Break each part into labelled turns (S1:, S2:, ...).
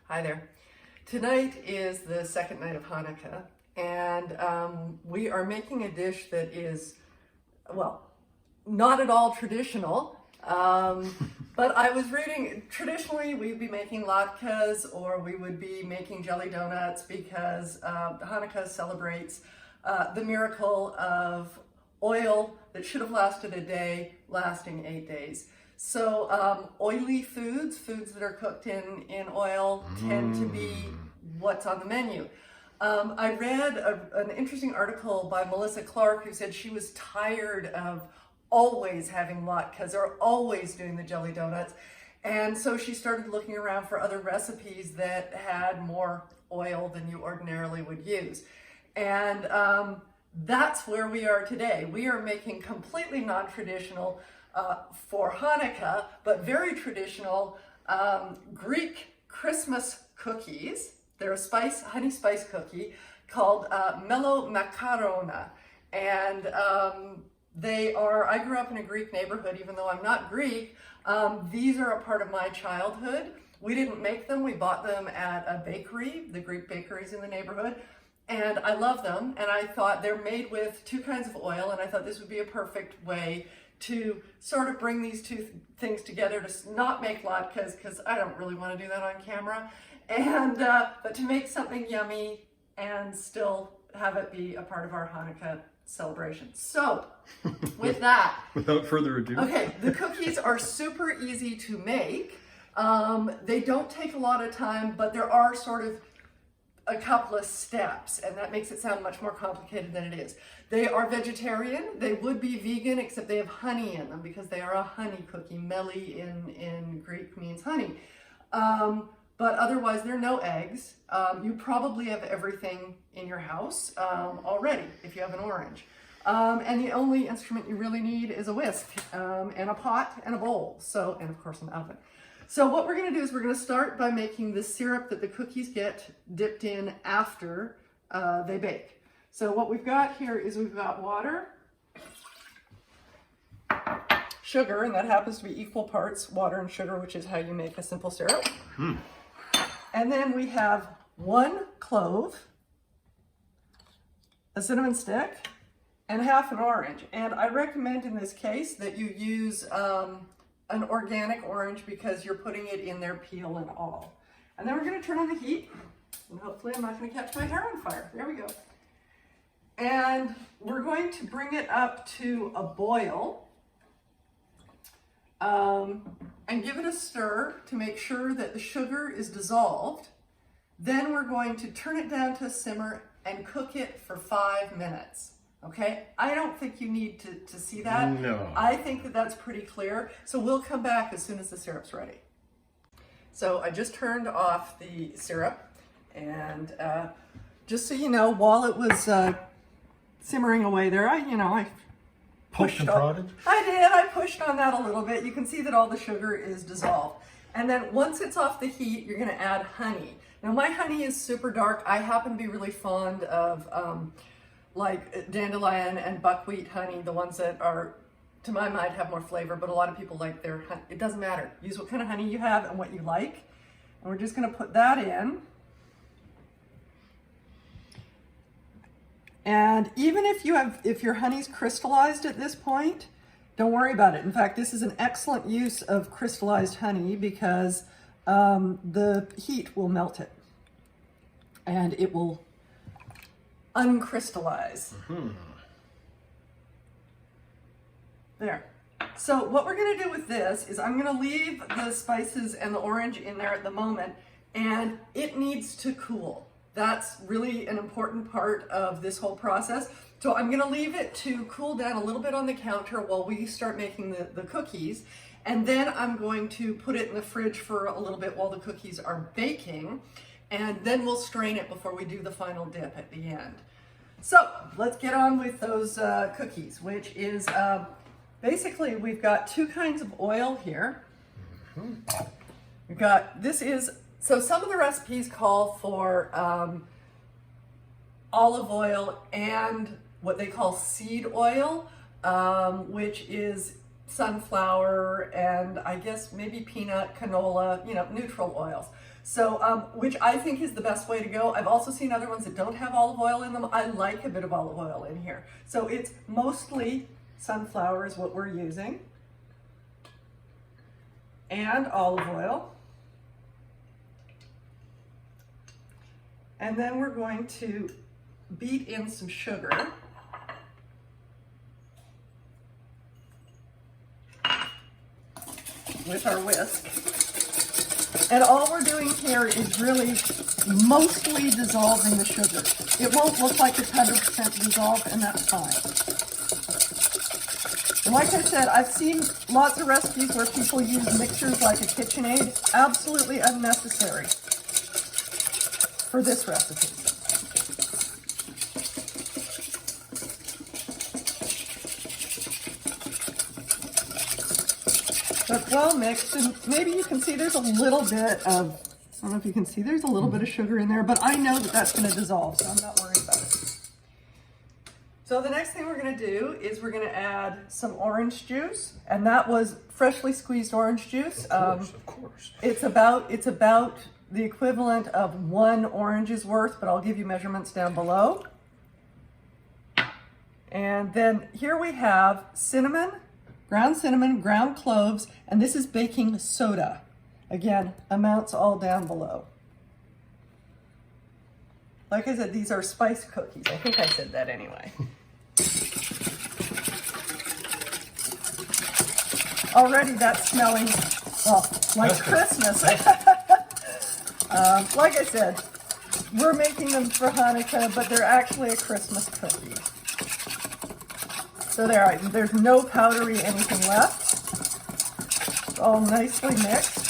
S1: Hi there. Tonight is the second night of Hanukkah, and we are making a dish that is, well, not at all traditional. But I was reading, traditionally we'd be making latkes or we would be making jelly donuts because Hanukkah celebrates the miracle of oil that should have lasted a day, lasting 8 days. So oily foods that are cooked in oil tend to be what's on the menu. I read an interesting article by Melissa Clark who said she was tired of always having latkes or always doing the jelly donuts. And so she started looking around for other recipes that had more oil than you ordinarily would use. And that's where we are today. We are making completely non-traditional for Hanukkah, but very traditional Greek Christmas cookies. They're a honey spice cookie called Melomakarona. And I grew up in a Greek neighborhood, even though I'm not Greek. These are a part of my childhood. We didn't make them, we bought them at a bakery, the Greek bakeries in the neighborhood. And I love them, and I thought they're made with two kinds of oil, and I thought this would be a perfect way to sort of bring these two things together, to not make latkes, because I don't really want to do that on camera, and but to make something yummy and still have it be a part of our Hanukkah celebration. So, with that,
S2: without further ado,
S1: okay, the cookies are super easy to make. They don't take a lot of time, but there are sort of a couple of steps, and that makes it sound much more complicated than it is. They are vegetarian. They would be vegan, except they have honey in them because they are a honey cookie. Meli in Greek means honey. But otherwise, there are no eggs. You probably have everything in your house already if you have an orange. And the only instrument you really need is a whisk and a pot and a bowl. So, and of course an oven. So what we're going to do is we're going to start by making the syrup that the cookies get dipped in after they bake. So what we've got here is we've got water, sugar, and that happens to be equal parts water and sugar, which is how you make a simple syrup. And then we have 1 clove, a cinnamon stick, and half an orange. And I recommend in this case that you use an organic orange because you're putting it in there peel and all. And then we're going to turn on the heat, and hopefully I'm not going to catch my hair on fire. There we go. And we're going to bring it up to a boil and give it a stir to make sure that the sugar is dissolved. Then we're going to turn it down to a simmer and cook it for 5 minutes. Okay, I don't think you need to see that.
S2: No.
S1: I think that that's pretty clear. So we'll come back as soon as the syrup's ready. So I just turned off the syrup, and just so you know, while it was simmering away there, I
S2: pushed and prodded.
S1: I pushed on that a little bit. You can see that all the sugar is dissolved. And then once it's off the heat, you're going to add honey. Now my honey is super dark. I happen to be really fond of like dandelion and buckwheat honey, the ones that are, to my mind, have more flavor, but a lot of people like their honey. It doesn't matter. Use what kind of honey you have and what you like. And we're just going to put that in. And even if your honey's crystallized at this point, don't worry about it. In fact, this is an excellent use of crystallized honey because the heat will melt it and it will uncrystallize. There. So what we're going to do with this is I'm going to leave the spices and the orange in there at the moment, and it needs to cool. That's really an important part of this whole process. So I'm going to leave it to cool down a little bit on the counter while we start making the cookies, and then I'm going to put it in the fridge for a little bit while the cookies are baking, and then we'll strain it before we do the final dip at the end. So let's get on with those cookies, which is basically we've got 2 kinds of oil here. We've got, so some of the recipes call for olive oil and what they call seed oil, which is sunflower and I guess maybe peanut, canola, neutral oils. So, which I think is the best way to go. I've also seen other ones that don't have olive oil in them. I like a bit of olive oil in here. So it's mostly sunflower is what we're using. And olive oil. And then we're going to beat in some sugar. With our whisk. And all we're doing here is really mostly dissolving the sugar. It won't look like it's 100% dissolved, and that's fine. And like I said, I've seen lots of recipes where people use mixers like a KitchenAid. Absolutely unnecessary for this recipe. But well mixed, and maybe you can see there's a little bit of, I don't know if you can see, there's a little bit of sugar in there, but I know that that's going to dissolve, so I'm not worried about it. So the next thing we're going to do is we're going to add some orange juice, and that was freshly squeezed orange juice.
S2: Of course.
S1: It's about the equivalent of 1 orange's worth, but I'll give you measurements down below. And then here we have cinnamon, ground cloves, and this is baking soda. Again, amounts all down below. Like I said, these are spice cookies. I think I said that anyway. Already that's smelling, well, like Christmas. Like I said, we're making them for Hanukkah, but they're actually a Christmas cookie. So there's no powdery anything left. It's all nicely mixed.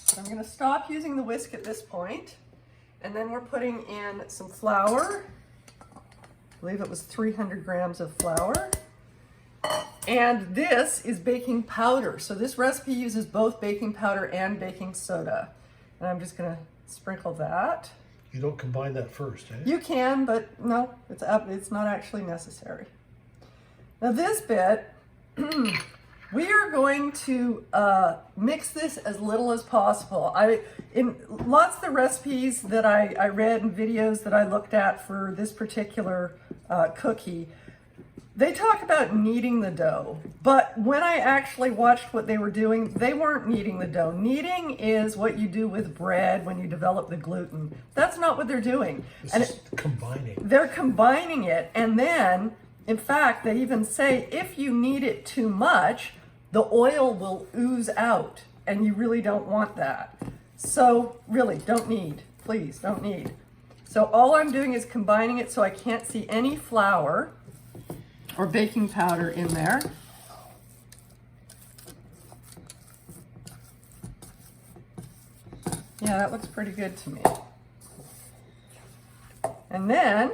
S1: So I'm going to stop using the whisk at this point, and then we're putting in some flour. I believe it was 300 grams of flour. And this is baking powder. So this recipe uses both baking powder and baking soda. And I'm just going to sprinkle that.
S2: You don't combine that first, eh?
S1: You can, but no, it's not actually necessary. Now this bit, we are going to mix this as little as possible. In lots of the recipes that I read and videos that I looked at for this particular cookie, they talk about kneading the dough, but when I actually watched what they were doing, they weren't kneading the dough. Kneading is what you do with bread when you develop the gluten. That's not what they're doing.
S2: Combining.
S1: They're combining it, and then, in fact, they even say if you knead it too much, the oil will ooze out, and you really don't want that. So really, don't knead. Please, don't knead. So all I'm doing is combining it so I can't see any flour or baking powder in there. Yeah, that looks pretty good to me. And then,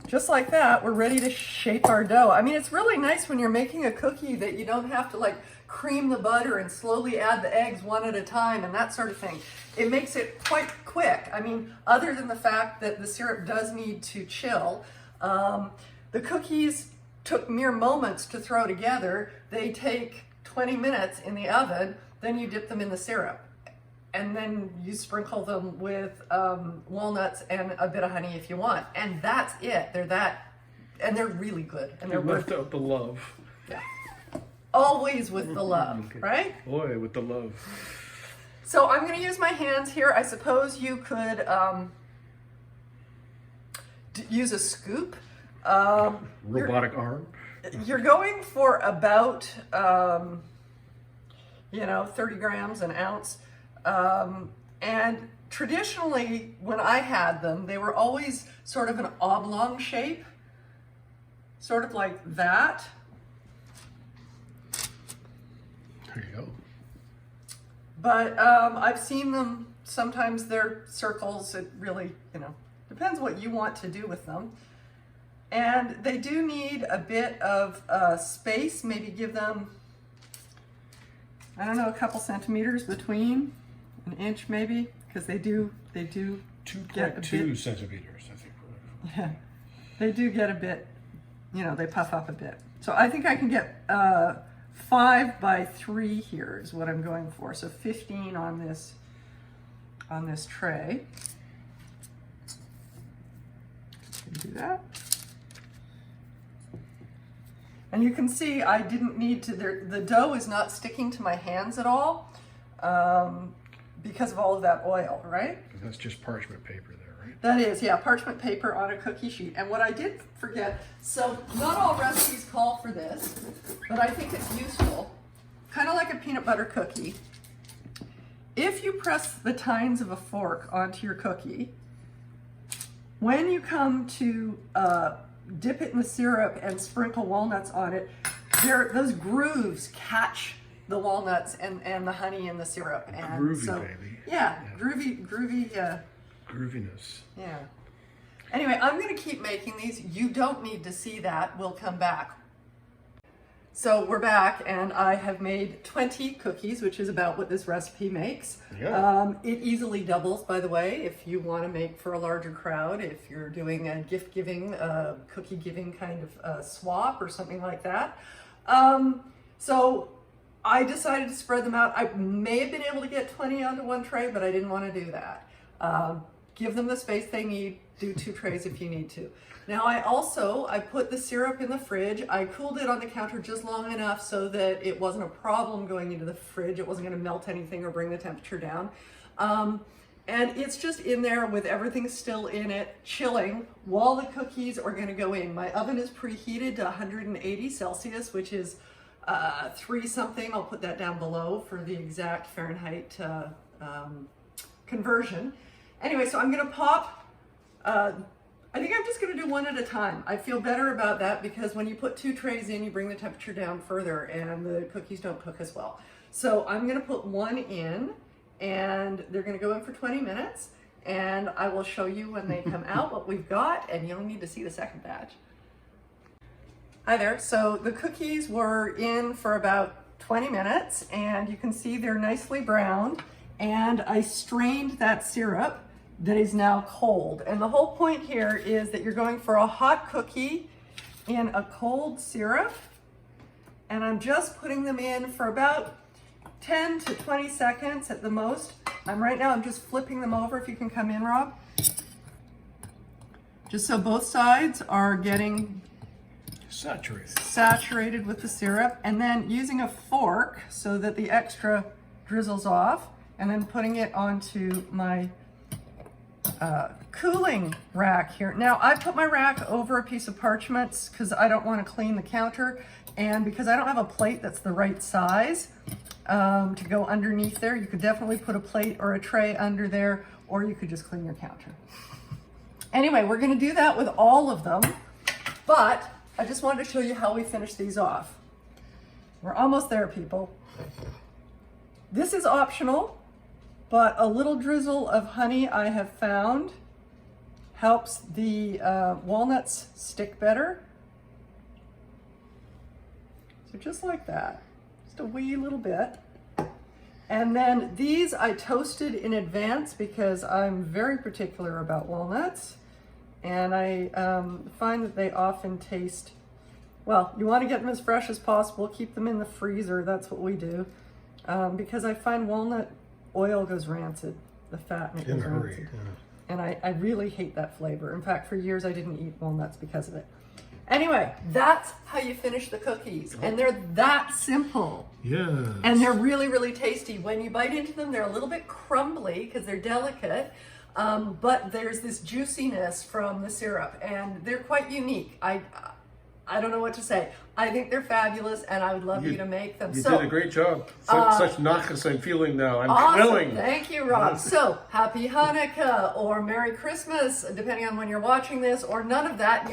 S1: just like that, we're ready to shape our dough. I mean, it's really nice when you're making a cookie that you don't have to like cream the butter and slowly add the eggs one at a time and that sort of thing. It makes it quite quick. I mean, other than the fact that the syrup does need to chill, the cookies took mere moments to throw together. They take 20 minutes in the oven, then you dip them in the syrup. And then you sprinkle them with walnuts and a bit of honey if you want. And that's it. And they're really good. And
S2: You
S1: they're
S2: left out the love.
S1: Yeah. Always with the love,
S2: Okay.
S1: right?
S2: Boy, with the love.
S1: So I'm gonna use my hands here. I suppose you could use a scoop.
S2: Robotic arm.
S1: You're going for about, 30 grams, an ounce. And traditionally, when I had them, they were always sort of an oblong shape, sort of like that.
S2: There you go.
S1: But I've seen them, sometimes they're circles. It really, depends what you want to do with them. And they do need a bit of space, maybe give them, I don't know, a couple centimeters between, an inch maybe, because they do get a
S2: 2.2
S1: bit,
S2: centimeters, I think.
S1: yeah, they do get a bit, they puff up a bit. So I think I can get 5 by 3 here is what I'm going for. So 15 on this tray. Do that. And you can see I didn't need to, the dough is not sticking to my hands at all because of all of that oil, right?
S2: That's just parchment paper there, right?
S1: That is, yeah, parchment paper on a cookie sheet. And what I did forget, so not all recipes call for this, but I think it's useful, kind of like a peanut butter cookie. If you press the tines of a fork onto your cookie, when you come to dip it in the syrup and sprinkle walnuts on it, those grooves catch the walnuts and the honey in the syrup. And
S2: Groovy,
S1: so,
S2: baby.
S1: Yeah, groovy.
S2: Grooviness.
S1: Yeah. Anyway, I'm going to keep making these. You don't need to see that. We'll come back. So we're back, and I have made 20 cookies, which is about what this recipe makes.
S2: Yeah.
S1: It easily doubles, by the way, if you want to make for a larger crowd, if you're doing a gift-giving, cookie-giving kind of swap or something like that. So I decided to spread them out. I may have been able to get 20 onto one tray, but I didn't want to do that. Give them the space they need. Do 2 trays if you need to. Now I put the syrup in the fridge. I cooled it on the counter just long enough so that it wasn't a problem going into the fridge. It wasn't going to melt anything or bring the temperature down. And it's just in there with everything still in it, chilling, while the cookies are going to go in. My oven is preheated to 180 Celsius, which is 3 something. I'll put that down below for the exact Fahrenheit conversion. Anyway, so I'm going to pop. I think I'm just going to do one at a time. I feel better about that because when you put 2 trays in, you bring the temperature down further and the cookies don't cook as well. So I'm going to put 1 in, and they're going to go in for 20 minutes, and I will show you when they come out what we've got, and you'll need to see the second batch. Hi there. So the cookies were in for about 20 minutes, and you can see they're nicely browned, and I strained that syrup that is now cold. And the whole point here is that you're going for a hot cookie in a cold syrup. And I'm just putting them in for about 10 to 20 seconds at the most. Right now I'm just flipping them over. If you can come in, Rob. Just so both sides are getting saturated with the syrup. And then using a fork so that the extra drizzles off. And then putting it onto my cooling rack here. Now I put my rack over a piece of parchment because I don't want to clean the counter, and because I don't have a plate that's the right size to go underneath there. You could definitely put a plate or a tray under there, or you could just clean your counter. Anyway, we're going to do that with all of them, but I just wanted to show you how we finish these off. We're almost there, people. This is optional, but a little drizzle of honey I have found helps the walnuts stick better. So just like that, just a wee little bit. And then these I toasted in advance because I'm very particular about walnuts. And I find that they often taste, well, you want to get them as fresh as possible. Keep them in the freezer, that's what we do. Because I find walnut oil goes rancid, the fat in it goes rancid. Yeah. And I really hate that flavor. In fact, for years I didn't eat walnuts because of it. Anyway, that's how you finish the cookies. And they're that simple.
S2: Yeah.
S1: And they're really, really tasty. When you bite into them, they're a little bit crumbly because they're delicate. But there's this juiciness from the syrup, and they're quite unique. I don't know what to say. I think they're fabulous, and I would love you to make them.
S2: You did a great job. Such nachas I'm feeling now. I'm
S1: awesome.
S2: thrilling.
S1: Thank you, Rob. So, Happy Hanukkah or Merry Christmas, depending on when you're watching this, or none of that.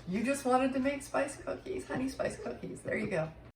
S1: You just wanted to make spice cookies, honey spice cookies. There you go.